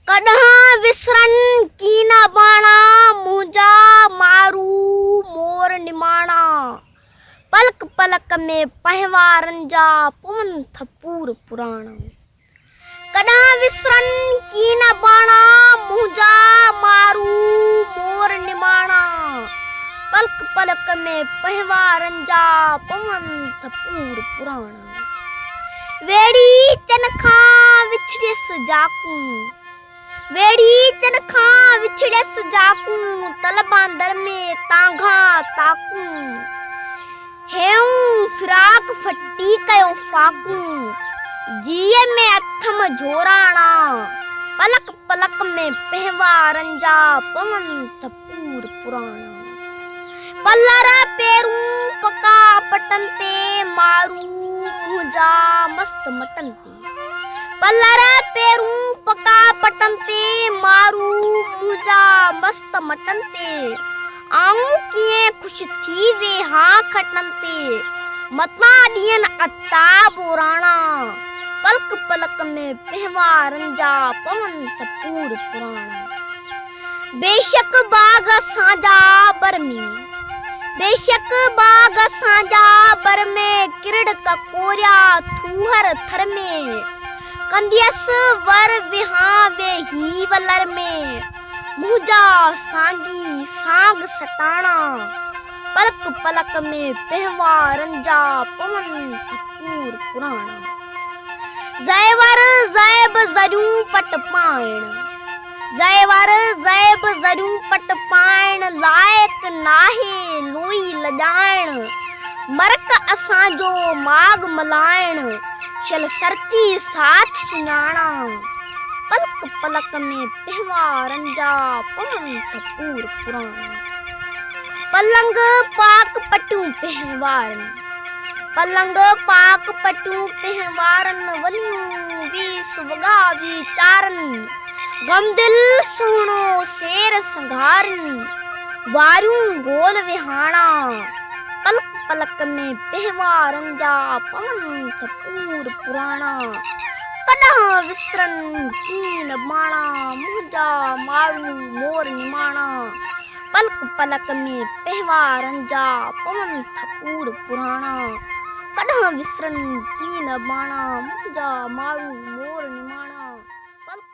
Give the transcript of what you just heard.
कॾहिं विसरन की न बाणा मुंहिंजा मारू मोर निमाणा। पलक पलक में पहवारन जा पवन थपूर पुराणा। कॾहिं विसरन की न बाणा मुंहिंजा मारू मोर निमाणा। पलक पलक में पहवारन जा पवन थपूर पुराणा। वेड़ी चन खां विछड़ियस जाकू, वेड़ी चन खां विछड़ियस जाकू। तलबांदर में तांघा ताकू, हेऊं फिराक फटी कयो फाकू। जीअ में अथम झोराणा, पलक पलक में पहवारन जा पवन थपूर पुराणा। पलर पेरूं पका पटन ते मारू मुंहिंजा मस्त मटन ते। पलर पेरूं पका पटन ते मारू मुंहिंजा मस्त मटन ते। आऊं कीअं ख़ुशि थी वेहा खटन ते, मथां ॾियन अता बोराणा। पलक पलक में पहवारन जा पवन थपूर पुराणा। बेशक बाग असांजा बर में, बेशक बाग असांजा बर में। किरड़ ककोरिया थूहर थर में, कंदियस वर विहां वेही वलर में। मुंहिंजा सांगी सांग सटाणा, पलक पलक में पहवारन जा पवन थपूर पुराणा। ज़ैवर ज़ैब ज़रियूं पट पाइण, ज़ैवर ज़ैब ज़रियूं पट पाइण। लाइक़ नाहे लोई लॼाइण, मरक असांजो माग मलाइण। चल सरची साथ सुञाणा, पलक पलक में पहवारन जा पवन थपूर पुराणा। पलंग पाक पटियूं पहवारन, पलंग पाक पटियूं पहवारन। वलियूं वीस वॻा वीचारन, गमदिल सुहिणो शेर संघारन। वारियूं गोल विहाणा, पलक पलक में पहवारन जा पवन थपूर पुराणा। कॾहिं विसरन की न बाणा मुंहिंजा मारू मोर निमाणा। पलक पलक में पहवारन जा पवन थपूर पुराणा। कॾहिं विसरन की न बाणा मुंहिंजा मारू मोर निमाणा।